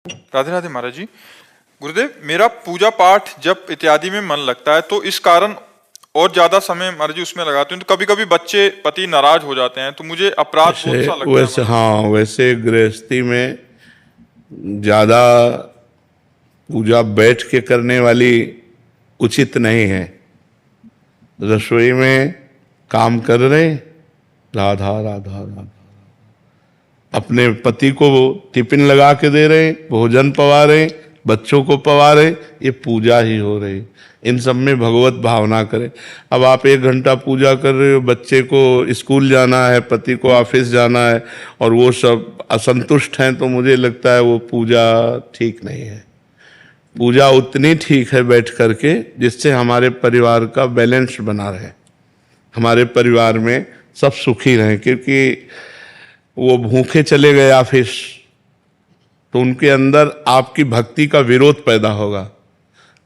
राधे राधे महाराज जी। गुरुदेव, मेरा पूजा पाठ जप इत्यादि में मन लगता है तो इस कारण और ज्यादा समय महाराज जी उसमें लगाते हैं, तो कभी कभी बच्चे पति नाराज हो जाते हैं तो मुझे अपराध बोध सा लगता वैसे है। हाँ, वैसे गृहस्थी में ज्यादा पूजा बैठ के करने वाली उचित नहीं है। रसोई में काम कर रहे, राधा राधा राधा, अपने पति को टिफिन लगा के दे रहे, भोजन पवा रहे, बच्चों को पवा रहे, ये पूजा ही हो रही। इन सब में भगवत भावना करें। अब आप 1 घंटा पूजा कर रहे हो, बच्चे को स्कूल जाना है, पति को ऑफिस जाना है और वो सब असंतुष्ट हैं, तो मुझे लगता है वो पूजा ठीक नहीं है। पूजा उतनी ठीक है बैठ करके जिससे हमारे परिवार का बैलेंस बना रहे, हमारे परिवार में सब सुखी रहें। क्योंकि वो भूखे चले गए ऑफिस तो उनके अंदर आपकी भक्ति का विरोध पैदा होगा।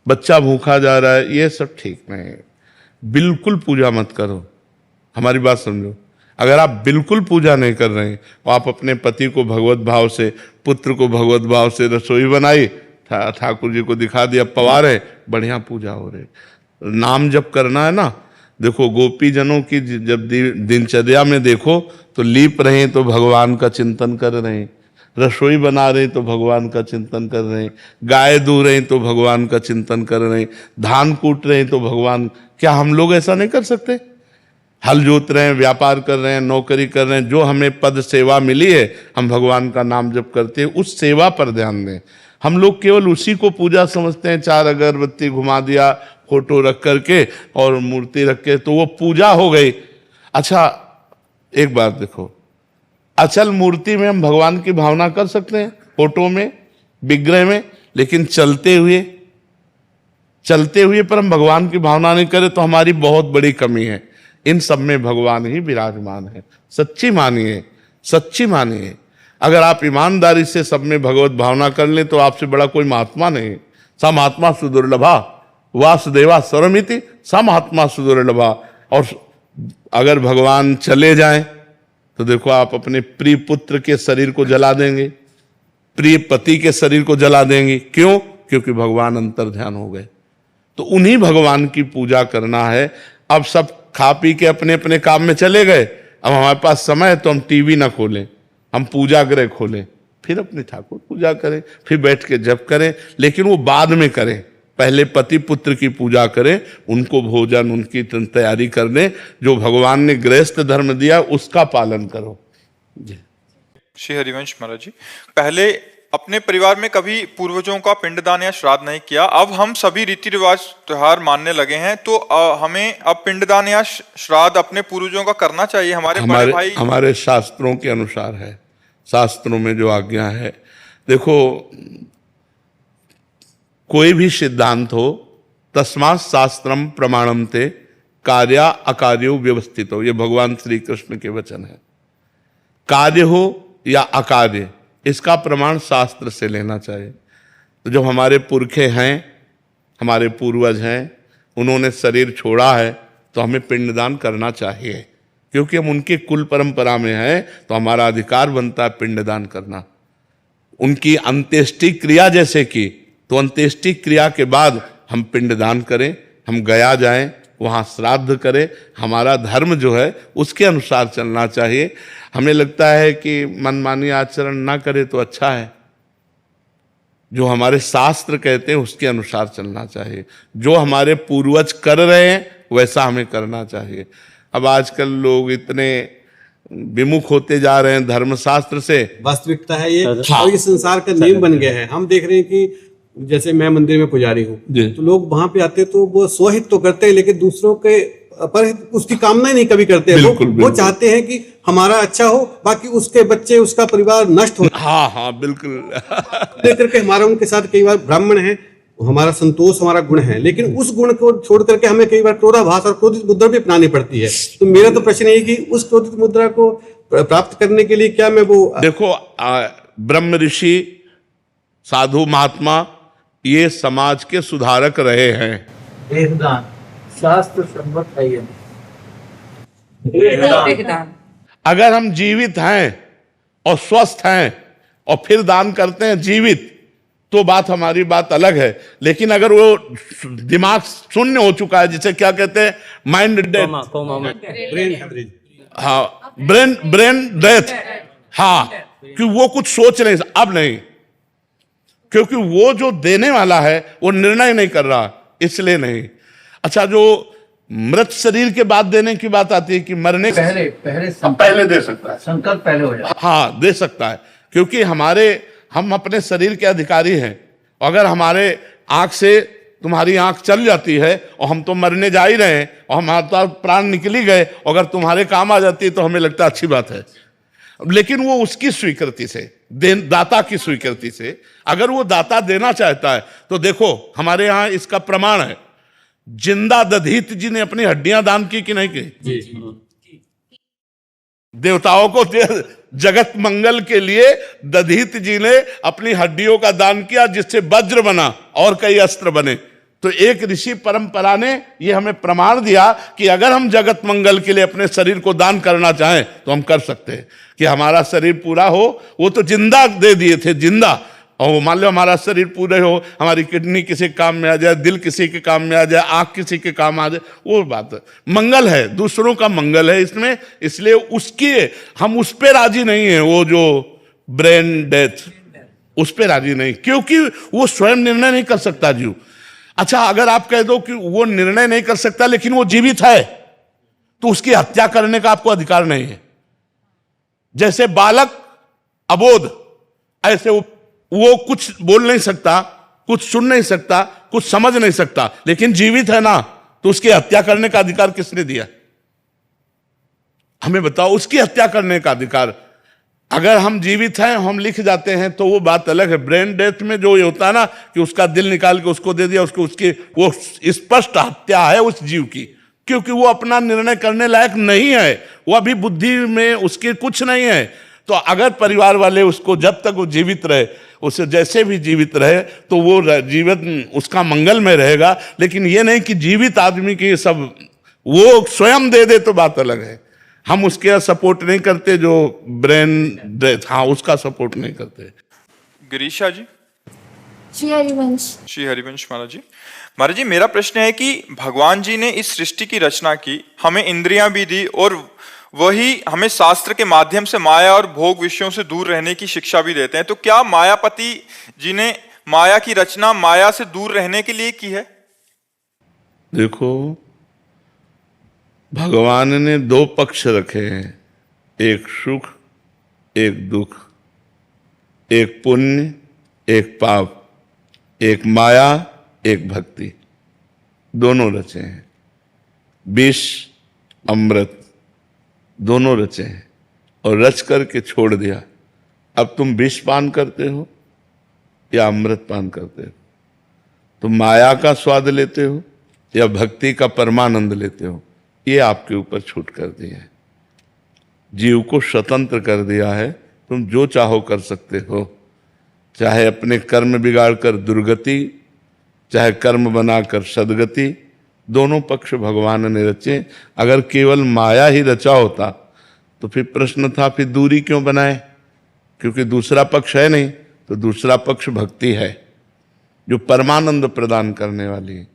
बच्चा भूखा जा रहा है, ये सब ठीक नहीं है। बिल्कुल पूजा मत करो, हमारी बात समझो। अगर आप बिल्कुल पूजा नहीं कर रहे हैं तो आप अपने पति को भगवत भाव से, पुत्र को भगवत भाव से रसोई बनाई, ठाकुर जी को दिखा दिया, पवा रहे, बढ़िया पूजा हो रही। नाम जप करना है ना, देखो गोपी जनों की जब दिनचर्या में देखो तो लीप रहे तो भगवान का चिंतन कर रहे हैं, रसोई बना रहे तो भगवान का चिंतन कर रहे हैं, गाय दूह रहे तो भगवान का चिंतन कर रहे हैं, धान कूट रहे तो भगवान। क्या हम लोग ऐसा नहीं कर सकते? हल जोत रहे हैं, व्यापार कर रहे हैं, नौकरी कर रहे हैं, जो हमें पद सेवा मिली है हम भगवान का नाम जप करते हैं, उस सेवा पर ध्यान दें। हम लोग केवल उसी को पूजा समझते हैं, 4 अगरबत्ती घुमा दिया, फोटो रख करके और मूर्ति रख के, तो वो पूजा हो गई। अच्छा एक बात देखो, अचल मूर्ति में हम भगवान की भावना कर सकते हैं, फोटो में, विग्रह में, लेकिन चलते हुए पर हम भगवान की भावना नहीं करें तो हमारी बहुत बड़ी कमी है। इन सब में भगवान ही विराजमान है। सच्ची मानिए। अगर आप ईमानदारी से सब में भगवत भावना कर लें तो आपसे बड़ा कोई महात्मा नहीं। सा महात्मा सुदुर्लभा वासुदेवा स्वरमिति, सा महात्मा सुदुर्लभा। और अगर भगवान चले जाएं तो देखो आप अपने प्रिय पुत्र के शरीर को जला देंगे, प्रिय पति के शरीर को जला देंगे। क्यों? क्योंकि भगवान अंतर ध्यान हो गए। तो उन्हीं भगवान की पूजा करना है। अब सब खा पी के अपने अपने काम में चले गए, अब हमारे पास समय है तो हम टीवी ना खोलें, हम पूजा गृह खोलें, फिर अपने ठाकुर पूजा करें, फिर बैठ के जप करें, लेकिन वो बाद में करें। पहले पति पुत्र की पूजा करें, उनको भोजन, उनकी तैयारी करने, जो भगवान ने गृहस्थ धर्म दिया उसका पालन करो। जी श्री हरिवंश महाराज जी, पहले अपने परिवार में कभी पूर्वजों का पिंडदान या श्राद्ध नहीं किया, अब हम सभी रीति रिवाज त्योहार मानने लगे हैं, तो हमें अब पिंडदान या श्राद्ध अपने पूर्वजों का करना चाहिए। हमारे शास्त्रों के अनुसार है, शास्त्रों में जो आज्ञा है। देखो कोई भी सिद्धांत हो, तस्मात् शास्त्रम प्रमाणम ते कार्या अकार्यो व्यवस्थित हो, ये भगवान श्री कृष्ण के वचन है। कार्य हो या अकार्य, इसका प्रमाण शास्त्र से लेना चाहिए। तो जब हमारे पुरखे हैं, हमारे पूर्वज हैं, उन्होंने शरीर छोड़ा है तो हमें पिंडदान करना चाहिए, क्योंकि हम उनके कुल परंपरा में हैं, तो हमारा अधिकार बनता है पिंडदान करना। उनकी अंत्येष्टि क्रिया जैसे की, तो अंत्येष्टि क्रिया के बाद हम पिंडदान करें, हम गया जाएं, वहाँ श्राद्ध करें। हमारा धर्म जो है उसके अनुसार चलना चाहिए। हमें लगता है कि मनमानी आचरण ना करे तो अच्छा है। जो हमारे शास्त्र कहते हैं उसके अनुसार चलना चाहिए। जो हमारे पूर्वज कर रहे हैं वैसा हमें करना चाहिए। अब आजकल लोग इतने विमुख होते जा रहे हैं धर्मशास्त्र से। वास्तविकता है ये, और ये संसार का नियम बन गया है। हम देख रहे हैं कि जैसे मैं मंदिर में पुजारी हूँ, तो लोग वहां पे आते तो वो स्वहित तो करते हैं, लेकिन दूसरों के पर उसकी कामना ही नहीं कभी करते। वो चाहते हैं कि हमारा अच्छा हो, बाकी उसके बच्चे, उसका परिवार नष्ट हो। हाँ बिल्कुल। लेकर के हमारा उनके साथ कई बार ब्राह्मण है, हमारा संतोष हमारा गुण है, लेकिन उस गुण को छोड़ करके हमें कई बार क्रोधाभास और क्रोधित मुद्रा भी अपनानी पड़ती है। तो मेरा तो प्रश्न है कि उस क्रोधित मुद्रा को प्राप्त करने के लिए क्या मैं वो देखो, ब्रह्म ऋषि, साधु, महात्मा, ये समाज के सुधारक रहे हैं। देहदान शास्त्र सम्मत है। अगर हम जीवित हैं और स्वस्थ हैं और फिर दान करते हैं जीवित, तो बात हमारी बात अलग है। लेकिन अगर वो दिमाग शून्य हो चुका है, जिसे क्या कहते हैं, माइंड डेथ, ब्रेन हैमरेज। हाँ, ब्रेन डेथ, हाँ, कि वो कुछ सोच नहीं, अब नहीं, क्योंकि वो जो देने वाला है वो निर्णय नहीं कर रहा, इसलिए नहीं। अच्छा, जो मृत शरीर के बाद देने की बात आती है कि मरने पहले पहले दे सकता है, संकल्प पहले हो जाए। हाँ, दे सकता है, क्योंकि हम अपने शरीर के अधिकारी हैं। अगर हमारे आंख से तुम्हारी आंख चल जाती है और हम तो मरने जा ही रहे हैं और हमारे तो प्राण निकल ही गए, अगर तुम्हारे काम आ जाती है तो हमें लगता है अच्छी बात है। लेकिन वो उसकी स्वीकृति से, दाता की स्वीकृति से, अगर वो दाता देना चाहता है तो देखो, हमारे यहाँ इसका प्रमाण है, जिंदा दधीत जी ने अपनी हड्डियां दान की कि नहीं की? देवताओं को जगत मंगल के लिए दधीत जी ने अपनी हड्डियों का दान किया, जिससे वज्र बना और कई अस्त्र बने। तो एक ऋषि परंपरा ने ये हमें प्रमाण दिया कि अगर हम जगत मंगल के लिए अपने शरीर को दान करना चाहें तो हम कर सकते हैं, कि हमारा शरीर पूरा हो। वो तो जिंदा दे दिए थे, जिंदा, और मान लो हमारा शरीर पूरे हो, हमारी किडनी किसी के काम में आ जाए, दिल किसी के काम में आ जाए, आंख किसी के काम आ जाए, वो बात है, मंगल है, दूसरों का मंगल है इसमें, इसलिए उसकी हम उस पे राजी नहीं है। वो जो ब्रेन डेथ, उस पे राजी नहीं, क्योंकि वो स्वयं निर्णय नहीं कर सकता जीव। अच्छा, अगर आप कह दो कि वो निर्णय नहीं कर सकता लेकिन वो जीवित है, तो उसकी हत्या करने का आपको अधिकार नहीं है। जैसे बालक अबोध, ऐसे वो कुछ बोल नहीं सकता, कुछ सुन नहीं सकता, कुछ समझ नहीं सकता, लेकिन जीवित है ना, तो उसकी हत्या करने का अधिकार किसने दिया? हमें बताओ, उसकी हत्या करने का अधिकार। अगर हम जीवित हैं, हम लिख जाते हैं तो वो बात अलग है। ब्रेन डेथ में जो ये होता है ना कि उसका दिल निकाल के उसको दे दिया, उसकी वो स्पष्ट हत्या है उस जीव की, क्योंकि वो अपना निर्णय करने लायक नहीं है, वो अभी बुद्धि में उसके कुछ नहीं है। तो अगर परिवार वाले उसको, जब तक वो जीवित रहे, उसे जैसे भी जीवित रहे, तो वो जीवन उसका मंगल में रहेगा। लेकिन ये नहीं कि जीवित आदमी की सब वो स्वयं दे दे, तो बात अलग है। हम उसके सपोर्ट नहीं करते, जो ब्रेन डेथ, हाँ, उसका सपोर्ट नहीं करते। गिरीशा जी। श्री हरिवंश महाराज जी। महाराज जी, मेरा प्रश्न है कि भगवान जी ने इस सृष्टि की रचना की, हमें इंद्रियां भी दी, और वही हमें शास्त्र के माध्यम से माया और भोग विषयों से दूर रहने की शिक्षा भी देते हैं। तो क्या मायापति जी ने माया की रचना माया से दूर रहने के लिए की है? देखो, भगवान ने दो पक्ष रखे हैं, एक सुख, एक दुख, एक पुण्य, एक पाप, एक माया, एक भक्ति, दोनों रचे हैं। विष, अमृत, दोनों रचे हैं, और रच करके छोड़ दिया। अब तुम विष पान करते हो या अमृत पान करते हो? तुम माया का स्वाद लेते हो या भक्ति का परमानंद लेते हो? ये आपके ऊपर छूट कर दिया है, जीव को स्वतंत्र कर दिया है। तुम जो चाहो कर सकते हो, चाहे अपने कर्म बिगाड़ कर दुर्गति, चाहे कर्म बनाकर सदगति, दोनों पक्ष भगवान ने रचे। अगर केवल माया ही रचा होता तो फिर प्रश्न था, फिर दूरी क्यों बनाए? क्योंकि दूसरा पक्ष है नहीं, तो दूसरा पक्ष भक्ति है, जो परमानंद प्रदान करने वाली है।